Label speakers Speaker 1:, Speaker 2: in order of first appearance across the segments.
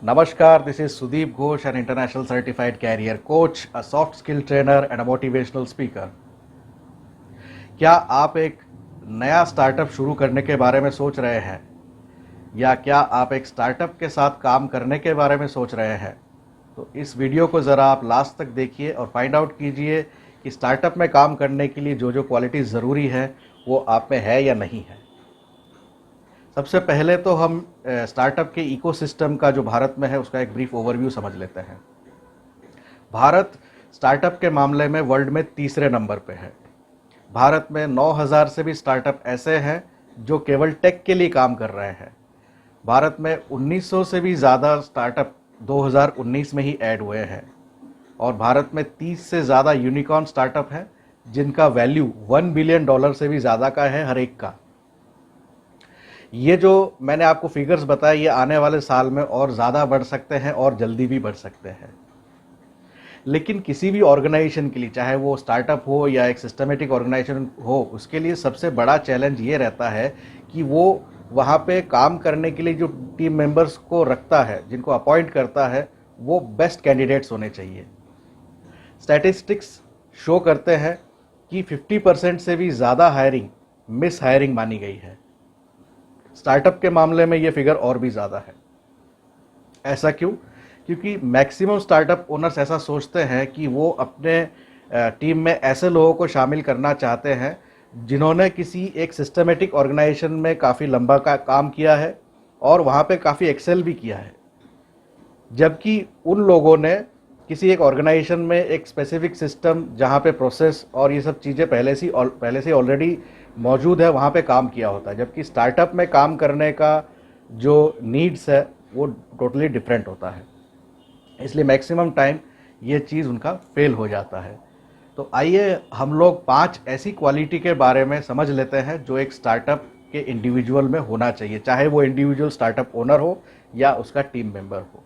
Speaker 1: Namaskar, this is Sudeep Ghosh, an international certified career coach, a soft skill trainer and a motivational speaker. क्या आप एक नया startup शुरू करने के बारे में सोच रहे हैं या क्या आप एक स्टार्टअप के साथ काम करने के बारे में सोच रहे हैं? तो इस वीडियो को ज़रा आप लास्ट तक देखिए और फाइंड आउट कीजिए कि स्टार्टअप में काम करने के लिए जो जो क्वालिटीज़ ज़रूरी है वो आप में है या नहीं है। सबसे पहले तो हम स्टार्टअप के इकोसिस्टम का जो भारत में है उसका एक ब्रीफ ओवरव्यू समझ लेते हैं। भारत स्टार्टअप के मामले में वर्ल्ड में तीसरे नंबर पे है। भारत में 9000 से भी स्टार्टअप ऐसे हैं जो केवल टेक के लिए काम कर रहे हैं। भारत में 1900 से भी ज़्यादा स्टार्टअप 2019 में ही ऐड हुए हैं और भारत में 30 से ज़्यादा यूनिकॉर्न स्टार्टअप हैं जिनका वैल्यू $1 बिलियन से भी ज़्यादा का है हर एक का। ये जो मैंने आपको फिगर्स बताए ये आने वाले साल में और ज़्यादा बढ़ सकते हैं और जल्दी भी बढ़ सकते हैं। लेकिन किसी भी ऑर्गेनाइजेशन के लिए, चाहे वो स्टार्टअप हो या एक सिस्टमेटिक ऑर्गेनाइजेशन हो, उसके लिए सबसे बड़ा चैलेंज ये रहता है कि वो वहाँ पे काम करने के लिए जो टीम मेंबर्स को रखता है, जिनको अपॉइंट करता है, वो बेस्ट कैंडिडेट्स होने चाहिए। स्टैटिस्टिक्स शो करते हैं कि 50% से भी ज़्यादा हायरिंग मिस हायरिंग मानी गई है। स्टार्टअप के मामले में ये फिगर और भी ज़्यादा है। ऐसा क्यों? क्योंकि मैक्सिमम स्टार्टअप ओनर्स ऐसा सोचते हैं कि वो अपने टीम में ऐसे लोगों को शामिल करना चाहते हैं जिन्होंने किसी एक सिस्टमेटिक ऑर्गेनाइजेशन में काफ़ी लंबा काम किया है और वहाँ पे काफ़ी एक्सेल भी किया है, जबकि उन लोगों ने किसी एक ऑर्गेनाइजेशन में एक स्पेसिफिक सिस्टम जहाँ पे प्रोसेस और ये सब चीज़ें पहले से ऑलरेडी मौजूद है वहाँ पे काम किया होता है, जबकि स्टार्टअप में काम करने का जो नीड्स है वो टोटली डिफरेंट होता है। इसलिए मैक्सिमम टाइम ये चीज़ उनका फेल हो जाता है। तो आइए हम लोग 5 ऐसी क्वालिटी के बारे में समझ लेते हैं जो एक स्टार्टअप के इंडिविजुअल में होना चाहिए, चाहे वो इंडिविजुअल स्टार्टअप ओनर हो या उसका टीम मेंबर हो।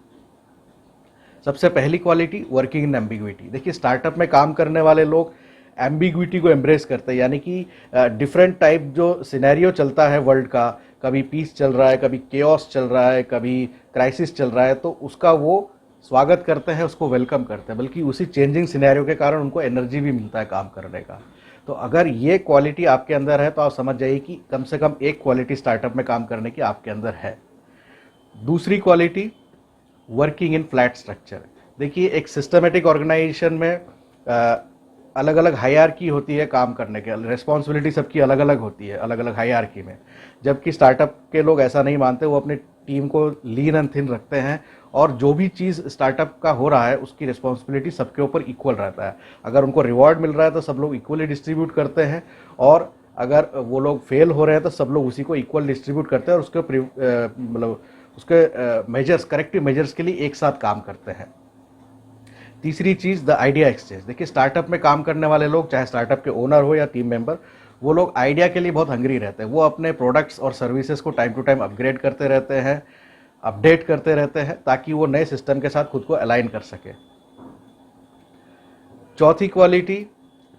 Speaker 1: सबसे पहली क्वालिटी, वर्किंग इन एम्बिग्विटी। देखिए, स्टार्टअप में काम करने वाले लोग एम्बिग्विटी को एम्ब्रेस करते हैं, यानी कि डिफरेंट टाइप जो सिनेरियो चलता है वर्ल्ड का, कभी पीस चल रहा है, कभी केओस चल रहा है, कभी क्राइसिस चल रहा है, तो उसका वो स्वागत करते हैं, उसको वेलकम करते हैं, बल्कि उसी चेंजिंग सिनेरियो के कारण उनको एनर्जी भी मिलता है काम करने का। तो अगर ये क्वालिटी आपके अंदर है तो आप समझ जाइए कि कम से कम एक क्वालिटी स्टार्टअप में काम करने की आपके अंदर है। दूसरी quality, working in flat structure. देखिए, एक सिस्टमेटिक ऑर्गेनाइजेशन में अलग अलग हायरार्की होती है काम करने के, रिस्पॉन्सिबिलिटी सबकी अलग अलग होती है अलग अलग हायरार्की में, जबकि स्टार्टअप के लोग ऐसा नहीं मानते। वो अपनी टीम को लीन एंड थिन रखते हैं और जो भी चीज़ स्टार्टअप का हो रहा है उसकी रिस्पॉन्सिबिलिटी सबके ऊपर इक्वल रहता है। अगर उनको रिवॉर्ड मिल रहा है तो सब लोग इक्वली डिस्ट्रीब्यूट करते हैं और अगर वो लोग फेल हो रहे हैं तो सब लोग उसी को इक्वल डिस्ट्रीब्यूट करते हैं और उसके मतलब उसके मेजर्स, करेक्टिव मेजर्स के लिए एक साथ काम करते हैं। तीसरी चीज़, द आइडिया एक्सचेंज। देखिए, स्टार्टअप में काम करने वाले लोग, चाहे स्टार्टअप के ओनर हो या टीम मेंबर, वो लोग आइडिया के लिए बहुत हंग्री रहते हैं। वो अपने प्रोडक्ट्स और सर्विसेज को टाइम टू टाइम अपग्रेड करते रहते हैं, अपडेट करते रहते हैं, ताकि वो नए सिस्टम के साथ खुद को अलाइन कर सके। चौथी क्वालिटी,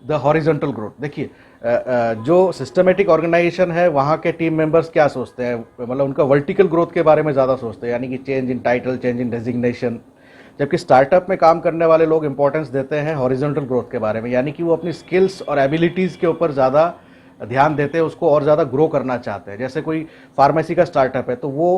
Speaker 1: द हॉरिजॉन्टल ग्रोथ। देखिए, जो सिस्टमेटिक ऑर्गेनाइजेशन है वहाँ के टीम मेंबर्स क्या सोचते हैं, मतलब उनका वर्टिकल ग्रोथ के बारे में ज़्यादा सोचते हैं, यानी कि change in title, change in designation, जबकि स्टार्टअप में काम करने वाले लोग इंपॉर्टेंस देते हैं हॉरिजॉन्टल ग्रोथ के बारे में, यानी कि वो अपनी स्किल्स और एबिलिटीज़ के ऊपर ज़्यादा ध्यान देते हैं, उसको और ज़्यादा ग्रो करना चाहते हैं। जैसे कोई फार्मेसी का स्टार्टअप है तो वो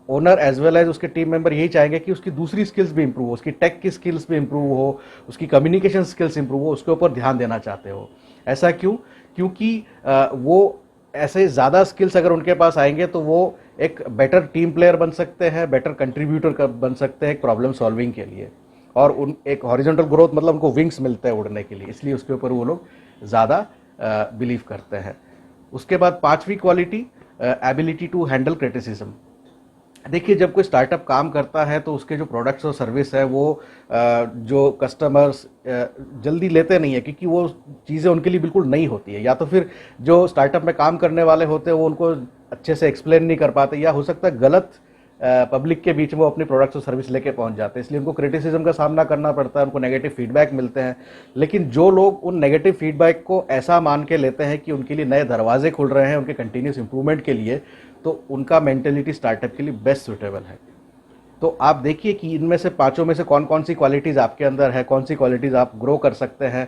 Speaker 1: ओनर एज वेल एज उसके टीम मेंबर यही चाहेंगे कि उसकी दूसरी स्किल्स भी इंप्रूव हो, उसकी टेक की स्किल्स भी इंप्रूव हो, उसकी कम्युनिकेशन स्किल्स इंप्रूव हो, उसके ऊपर ध्यान देना चाहते हो। ऐसा क्यों? क्योंकि वो ऐसे ज़्यादा स्किल्स अगर उनके पास आएंगे तो वो एक बेटर टीम प्लेयर बन सकते हैं, बेटर कंट्रीब्यूटर बन सकते हैं एक प्रॉब्लम सॉल्विंग के लिए। और उन एक हॉरिजॉन्टल ग्रोथ मतलब उनको विंग्स मिलते हैं उड़ने के लिए, इसलिए उसके ऊपर वो लोग ज़्यादा बिलीव करते हैं। उसके बाद पांचवी quality, ability to handle criticism. देखिए, जब कोई स्टार्टअप काम करता है तो उसके जो प्रोडक्ट्स और सर्विस है वो जो कस्टमर्स जल्दी लेते नहीं है, क्योंकि वो चीज़ें उनके लिए बिल्कुल नई होती है, या तो फिर जो स्टार्टअप में काम करने वाले होते हैं वो उनको अच्छे से एक्सप्लेन नहीं कर पाते, या हो सकता है गलत पब्लिक के बीच में वो अपनी प्रोडक्ट्स और सर्विस लेके पहुंच जाते हैं, इसलिए उनको क्रिटिसिज्म का सामना करना पड़ता है, उनको नेगेटिव फीडबैक मिलते हैं। लेकिन जो लोग उन नेगेटिव फीडबैक को ऐसा मान के लेते हैं कि उनके लिए नए दरवाजे खुल रहे हैं उनके कंटिन्यूस इंप्रूवमेंट के लिए, तो उनका मेंटेलिटी स्टार्टअप के लिए बेस्ट सुटेबल है। तो आप देखिए कि इनमें से पांचों में से कौन कौन सी क्वालिटीज़ आपके अंदर है, कौन सी क्वालिटीज़ आप ग्रो कर सकते हैं।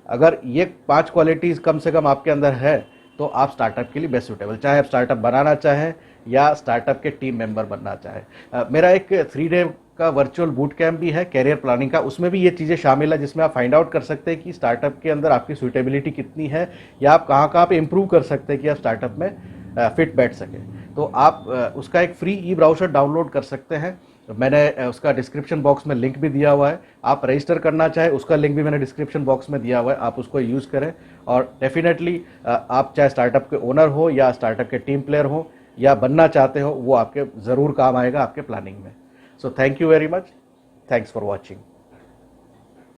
Speaker 1: अगर ये 5 क्वालिटीज़ कम से कम आपके अंदर है तो आप स्टार्टअप के लिए बेस्ट सूटेबल, चाहे आप स्टार्टअप बनाना चाहें या स्टार्टअप के टीम मेंबर बनना चाहें। मेरा एक 3 डे का वर्चुअल बूट कैम्प भी है कैरियर प्लानिंग का, उसमें भी ये चीज़ें शामिल है जिसमें आप फाइंड आउट कर सकते हैं कि स्टार्टअप के अंदर आपकी सूटेबिलिटी कितनी है या आप कहाँ कहाँ पे इम्प्रूव कर सकते हैं कि आप स्टार्टअप में फिट बैठ सकें। तो आप उसका एक फ्री ई ब्राउज़र डाउनलोड कर सकते हैं। मैंने उसका डिस्क्रिप्शन बॉक्स में लिंक भी दिया हुआ है, आप रजिस्टर करना चाहे उसका लिंक भी मैंने डिस्क्रिप्शन बॉक्स में दिया हुआ है, आप उसको यूज़ करें। और डेफिनेटली आप चाहे स्टार्टअप के ओनर हो या स्टार्टअप के टीम प्लेयर हो या बनना चाहते हो, वो आपके ज़रूर काम आएगा आपके प्लानिंग में। So thank you very much, thanks for watching.